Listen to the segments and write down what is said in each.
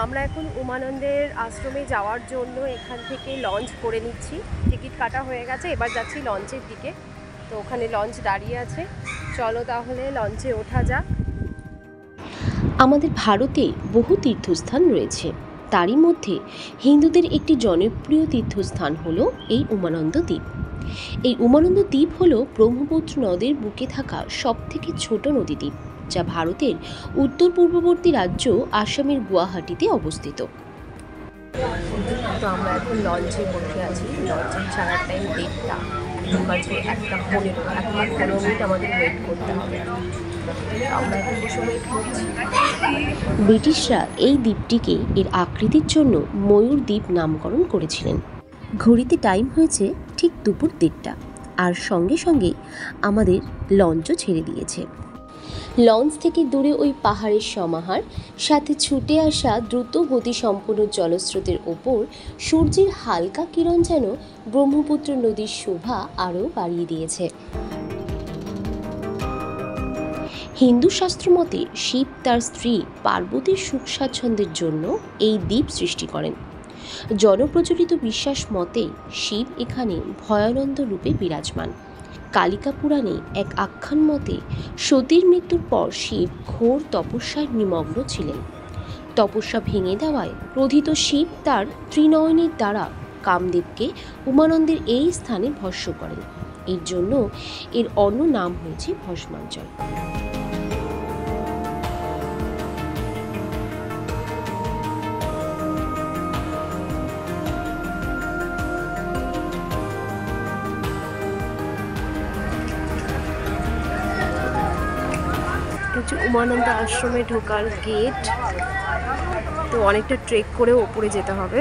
আমরা এখন উমানন্দের আশ্রমে যাওয়ার জন্য এখান থেকে লঞ্চ করে নিচ্ছি। টিকিট কাটা হয়ে গেছে, এবার যাচ্ছি লঞ্চের দিকে। তো ওখানে লঞ্চ দাঁড়িয়ে আছে, চলো তাহলে লঞ্চে ওঠা যাক। আমাদের ভারতে বহু তীর্থস্থান রয়েছে, তারই মধ্যে হিন্দুদের একটি জনপ্রিয় তীর্থস্থান হলো এই উমানন্দ দ্বীপ। এই উমানন্দ দ্বীপ হলো ব্রহ্মপুত্র নদের বুকে থাকা সবথেকে ছোট নদীদ্বীপ, যা ভারতের উত্তর পূর্ববর্তী রাজ্য আসামের গুয়াহাটিতে অবস্থিত। তো আমরা এখন লঞ্চে বসে আছি। লঞ্চে ছাড়ার টাইম 1:30, এখন বাজে 1:15। এখন 15 মিনিট আমাদের ওয়েট করতে হবে। আমরা এখন বসে ওয়েট করছি। ব্রিটিশরা এই দ্বীপটিকে এর আকৃতির জন্য ময়ূর দ্বীপ নামকরণ করেছিলেন। ঘড়িতে টাইম হয়েছে ঠিক দুপুর 1:30, আর সঙ্গে সঙ্গে আমাদের লঞ্চও ছেড়ে দিয়েছে। লঞ্চ থেকে দূরে ওই পাহাড়ের সমাহার, সাথে ছুটে আসা দ্রুত গতিসম্পন্ন জলস্রোতের ওপর সূর্যের হালকা কিরণ যেন ব্রহ্মপুত্র নদীর শোভা আরও বাড়িয়ে দিয়েছে। হিন্দু শাস্ত্র মতে শিব তার স্ত্রী পার্বতীর সুখ স্বাচ্ছন্দ্যের জন্য এই দ্বীপ সৃষ্টি করেন। জনপ্রচলিত বিশ্বাস মতে শিব এখানে ভয়ানন্দ রূপে বিরাজমান। কালিকা পুরাণে এক আখ্যান মতে সতীর মৃত্যুর পর শিব ঘোর তপস্যায় নিমগ্ন ছিলেন। তপস্যা ভেঙে দেওয়ায় ক্রোধিত শিব তার ত্রিনয়নের দ্বারা কামদেবকে উমানন্দের এই স্থানে ভস্ম করেন। এর জন্য এর অন্য নাম হয়েছে ভস্মাঞ্চল। উমানন্দ আশ্রমে ঢোকার গেট। তো অনেকটা ট্রেক করে ওপরে যেতে হবে।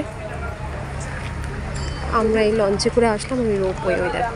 আমরা এই লঞ্চে করে আসলাম, আমি রোপওয়ে, ওই দেখো।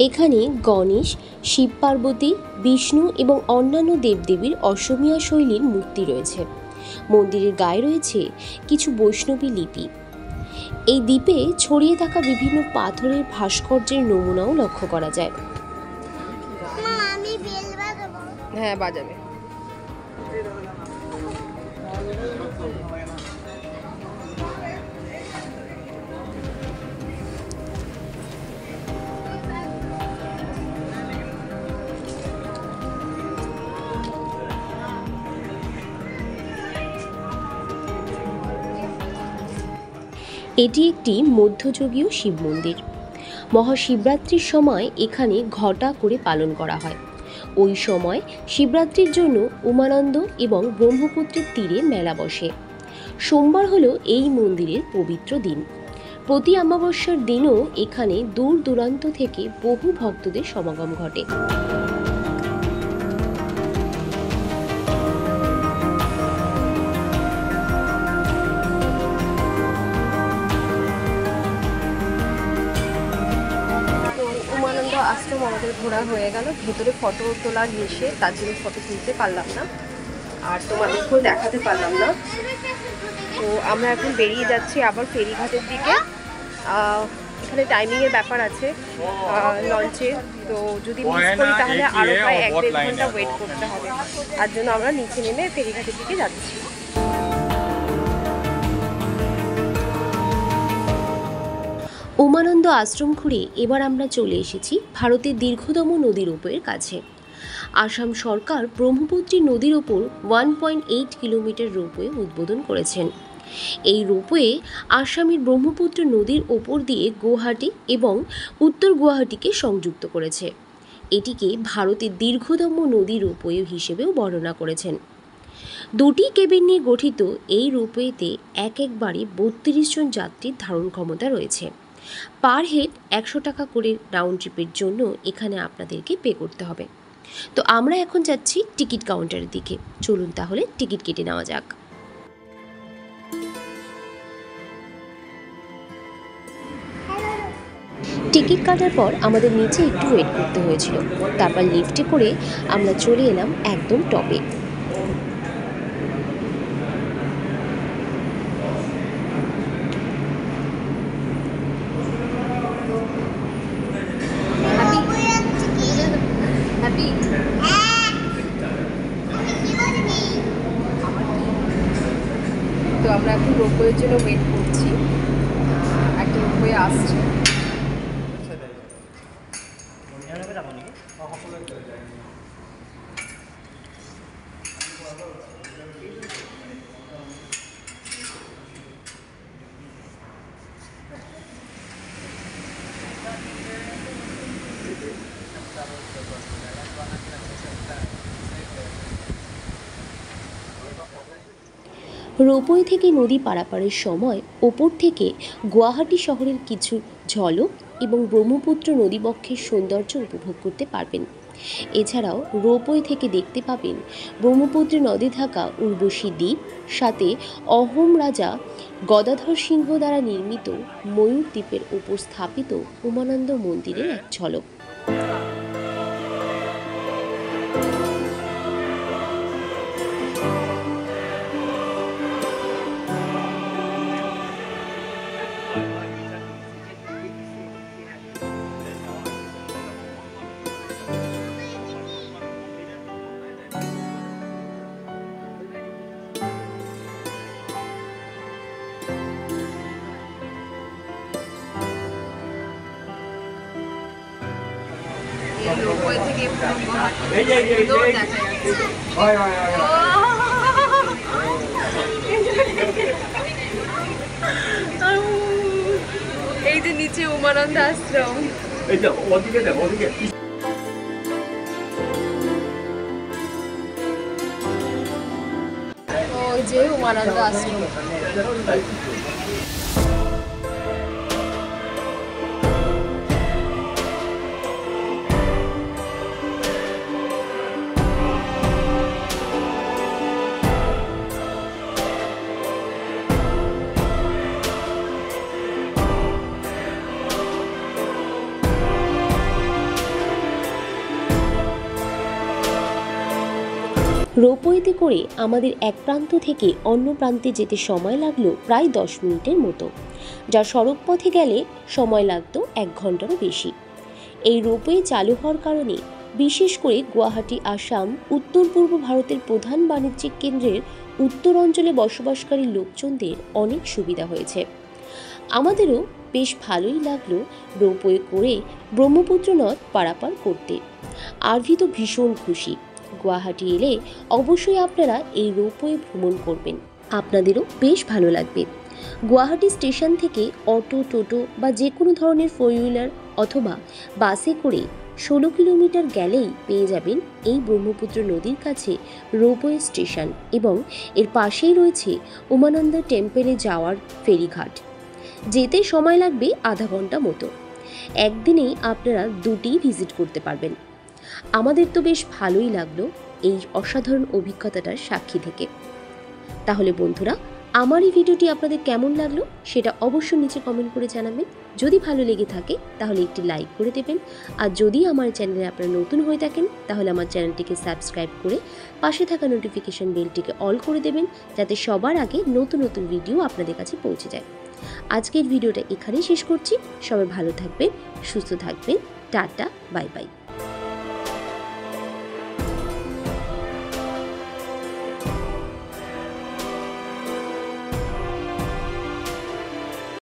এখানে গণেশ, শিব পার্বতী, বিষ্ণু এবং অন্যান্য দেবদেবীর অসমীয়া শৈলীর মূর্তি রয়েছে। মন্দিরের গায়ে রয়েছে কিছু বৈষ্ণবী লিপি। এই দ্বীপে ছড়িয়ে থাকা বিভিন্ন পাথরের ভাস্কর্যের নমুনাও লক্ষ্য করা যায়। হ্যাঁ, বাজাবে। এটি একটি মধ্যযুগীয় শিব মন্দির। মহাশিবরাত্রির সময় এখানে ঘটা করে পালন করা হয়। ওই সময় শিবরাত্রির জন্য উমানন্দ এবং ব্রহ্মপুত্রের তীরে মেলা বসে। সোমবার হলো এই মন্দিরের পবিত্র দিন। প্রতি অমাবস্যার দিনও এখানে দূর দূরান্ত থেকে বহু ভক্তদের সমাগম ঘটে। আশ্রম আমাদের ঘোরা হয়ে গেল। ভেতরে ফটো তোলা নিষেধ, তার জন্য ফটো তুলতে পারলাম না আর তোমাদেরকেও দেখাতে পারলাম না। তো আমরা এখন বেরিয়ে যাচ্ছি আবার ফেরিঘাটের দিকে। এখানে টাইমিংয়ের ব্যাপার আছে লঞ্চে, তো যদি মিস করি তাহলে আরও প্রায় 1-1.5 ঘন্টা ওয়েট করতে হবে। তার জন্য আমরা নিচে নেমে ফেরিঘাটের দিকে যাচ্ছি। উমানন্দ আশ্রম ঘুরে এবার আমরা চলে এসেছি ভারতের দীর্ঘতম নদী রোপওয়ের কাছে। আসাম সরকার ব্রহ্মপুত্রী নদীর ওপর 1.8 কিলোমিটার রোপওয়ে উদ্বোধন করেছেন। এই রোপওয়ে আসামের ব্রহ্মপুত্র নদীর ওপর দিয়ে গুয়াহাটি এবং উত্তর গুয়াহাটিকে সংযুক্ত করেছে। এটিকে ভারতের দীর্ঘতম নদী রোপওয়ে হিসেবেও বর্ণনা করেছেন। দুটি কেবিন নিয়ে গঠিত এই রোপওয়েতে একবারে 32 জন যাত্রীর ধারণ ক্ষমতা রয়েছে। পার হেড 100 টাকা করে রাউন্ড ট্রিপের জন্য এখানে আপনাদেরকে পে করতে হবে। তো আমরা এখন যাচ্ছি টিকিট কাউন্টারের দিকে। চলুন তাহলে টিকিট কেটে নেওয়া যাক। টিকিট কাটার পর আমাদের নিচে একটু ওয়েট করতে হয়েছিল। তারপর লিফটে করে আমরা চলে এলাম একদম টপে। তো আমরা এখন রোপওয়ের জন্য ওয়েট করছি। একটা রোপওয়ে আসছে। রোপওয়ে থেকে নদী পারাপারের সময় ওপর থেকে গুয়াহাটি শহরের কিছু ঝলক এবং ব্রহ্মপুত্র নদীবক্ষের সৌন্দর্য উপভোগ করতে পারবেন। এছাড়াও রোপওয়ে থেকে দেখতে পাবেন ব্রহ্মপুত্র নদী থাকা উর্বশী দ্বীপ, সাথে অহোম রাজা গদাধর সিংহ দ্বারা নির্মিত ময়ূর দ্বীপের উপর স্থাপিত উমানন্দ মন্দিরের এক ঝলক। রোপওয়ে থেকে এই যে নিচে উমানন্দ আশ্রম। এই যে ওদিকে দেখো, ওদিকে ওই যে উমানন্দ আশ্রম। রোপওয়েতে করে আমাদের এক প্রান্ত থেকে অন্য প্রান্তে যেতে সময় লাগলো প্রায় 10 মিনিটের মতো, যা সড়ক পথে গেলে সময় লাগতো 1 ঘন্টারও বেশি। এই রোপওয়ে চালু হওয়ার কারণে বিশেষ করে গুয়াহাটি, আসাম, উত্তর পূর্ব ভারতের প্রধান বাণিজ্যিক কেন্দ্রের উত্তর অঞ্চলে বসবাসকারী লোকজনদের অনেক সুবিধা হয়েছে। আমাদেরও বেশ ভালোই লাগলো রোপওয়ে করে ব্রহ্মপুত্র নদ পারাপার করতে। আরভি তো ভীষণ খুশি। গুয়াহাটি এলে অবশ্যই আপনারা এই রোপওয়ে ভ্রমণ করবেন, আপনাদেরও বেশ ভালো লাগবে। গুয়াহাটি স্টেশন থেকে অটো, টোটো বা যে কোনো ধরনের 4 হুইলার অথবা বাসে করে 16 কিলোমিটার গেলেই পেয়ে যাবেন এই ব্রহ্মপুত্র নদীর কাছে রোপওয়ে স্টেশন, এবং এর পাশেই রয়েছে উমানন্দ টেম্পলে যাওয়ার ফেরিঘাট। যেতে সময় লাগবে আধা ঘন্টা মতো। একদিনেই আপনারা দুটিই ভিজিট করতে পারবেন। আমাদের তো বেশ ভালোই লাগলো এই অসাধারণ অভিজ্ঞতাটার সাক্ষী থেকে। তাহলে বন্ধুরা, আমার এই ভিডিওটি আপনাদের কেমন লাগলো সেটা অবশ্যই নিচে কমেন্ট করে জানাবেন। যদি ভালো লেগে থাকে তাহলে একটি লাইক করে দেবেন, আর যদি আমার চ্যানেলে আপনারা নতুন হয়ে থাকেন তাহলে আমার চ্যানেলটিকে সাবস্ক্রাইব করে পাশে থাকা নোটিফিকেশন বেলটিকে অল করে দেবেন, যাতে সবার আগে নতুন নতুন ভিডিও আপনাদের কাছে পৌঁছে যায়। আজকের ভিডিওটা এখানেই শেষ করছি। সবাই ভালো থাকবেন, সুস্থ থাকবেন। Tata, bye bye.